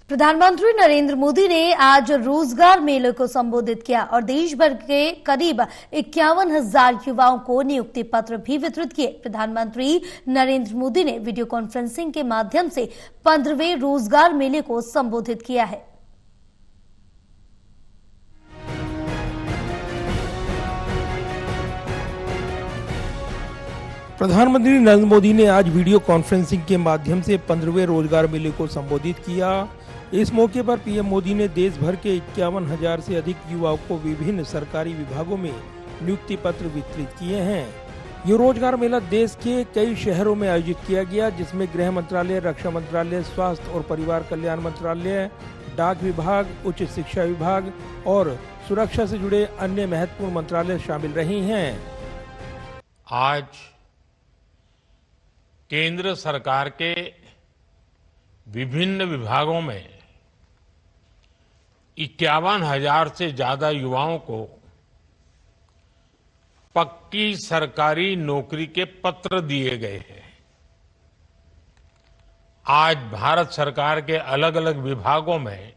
प्रधानमंत्री नरेंद्र मोदी ने आज रोजगार मेले को संबोधित किया और देश भर के करीब 51,000 युवाओं को नियुक्ति पत्र भी वितरित किए। प्रधानमंत्री नरेंद्र मोदी ने वीडियो कॉन्फ्रेंसिंग के माध्यम से 15वें रोजगार मेले को संबोधित किया है। प्रधानमंत्री नरेंद्र मोदी ने आज वीडियो कॉन्फ्रेंसिंग के माध्यम से 15वें रोजगार मेले को संबोधित किया। इस मौके पर पीएम मोदी ने देश भर के 51,000 से अधिक युवाओं को विभिन्न सरकारी विभागों में नियुक्ति पत्र वितरित किए हैं। ये रोजगार मेला देश के कई शहरों में आयोजित किया गया, जिसमें गृह मंत्रालय, रक्षा मंत्रालय, स्वास्थ्य और परिवार कल्याण मंत्रालय, डाक विभाग, उच्च शिक्षा विभाग और सुरक्षा से जुड़े अन्य महत्वपूर्ण मंत्रालय शामिल रहे हैं। आज केंद्र सरकार के विभिन्न विभागों में 51,000 से ज्यादा युवाओं को पक्की सरकारी नौकरी के पत्र दिए गए हैं। आज भारत सरकार के अलग अलग विभागों में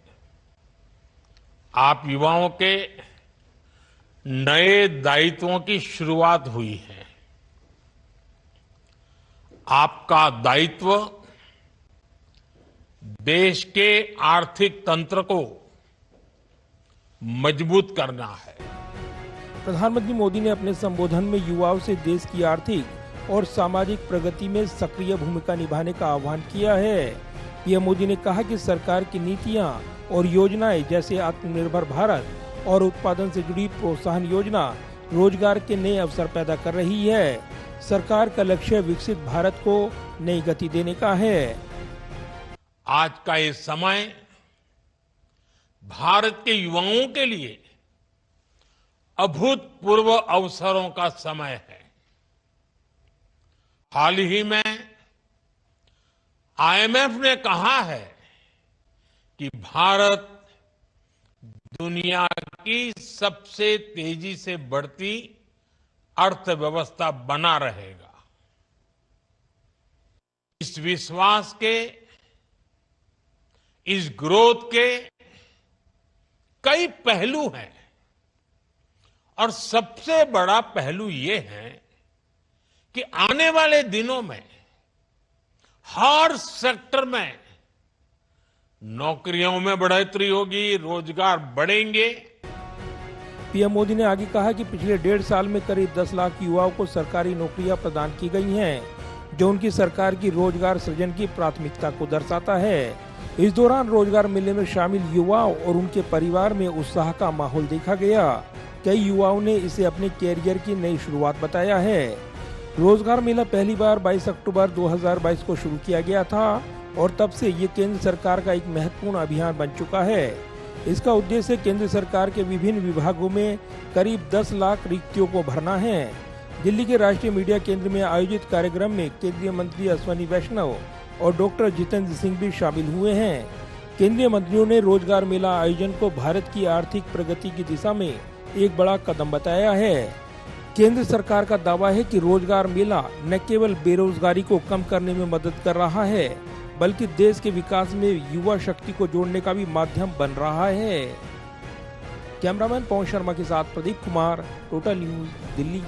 आप युवाओं के नए दायित्वों की शुरुआत हुई है। आपका दायित्व देश के आर्थिक तंत्र को मजबूत करना है। प्रधानमंत्री मोदी ने अपने संबोधन में युवाओं से देश की आर्थिक और सामाजिक प्रगति में सक्रिय भूमिका निभाने का आह्वान किया है। पीएम मोदी ने कहा कि सरकार की नीतियां और योजनाएं जैसे आत्मनिर्भर भारत और उत्पादन से जुड़ी प्रोत्साहन योजना रोजगार के नए अवसर पैदा कर रही है। सरकार का लक्ष्य विकसित भारत को नई गति देने का है। आज का ये समय भारत के युवाओं के लिए अभूतपूर्व अवसरों का समय है। हाल ही में आईएमएफ ने कहा है कि भारत दुनिया की सबसे तेजी से बढ़ती अर्थव्यवस्था बना रहेगा। इस विश्वास के, इस ग्रोथ के कई पहलू हैं और सबसे बड़ा पहलू ये है कि आने वाले दिनों में हर सेक्टर में नौकरियों में बढ़ोतरी होगी, रोजगार बढ़ेंगे। पीएम मोदी ने आगे कहा कि पिछले 1.5 साल में करीब 10 लाख युवाओं को सरकारी नौकरियां प्रदान की गई हैं, जो उनकी सरकार की रोजगार सृजन की प्राथमिकता को दर्शाता है। इस दौरान रोजगार मेले में शामिल युवाओं और उनके परिवार में उत्साह का माहौल देखा गया। कई युवाओं ने इसे अपने कैरियर की नई शुरुआत बताया है। रोजगार मेला पहली बार 22 अक्टूबर 2022 को शुरू किया गया था और तब से ये केंद्र सरकार का एक महत्वपूर्ण अभियान बन चुका है। इसका उद्देश्य केंद्र सरकार के विभिन्न विभागों में करीब 10 लाख रिक्तियों को भरना है। दिल्ली के राष्ट्रीय मीडिया केंद्र में आयोजित कार्यक्रम में केंद्रीय मंत्री अश्विनी वैष्णव और डॉक्टर जितेंद्र सिंह भी शामिल हुए हैं। केंद्रीय मंत्रियों ने रोजगार मेला आयोजन को भारत की आर्थिक प्रगति की दिशा में एक बड़ा कदम बताया है। केंद्र सरकार का दावा है कि रोजगार मेला न केवल बेरोजगारी को कम करने में मदद कर रहा है, बल्कि देश के विकास में युवा शक्ति को जोड़ने का भी माध्यम बन रहा है। कैमरामैन पवन शर्मा के साथ प्रदीप कुमार, टोटल न्यूज, दिल्ली।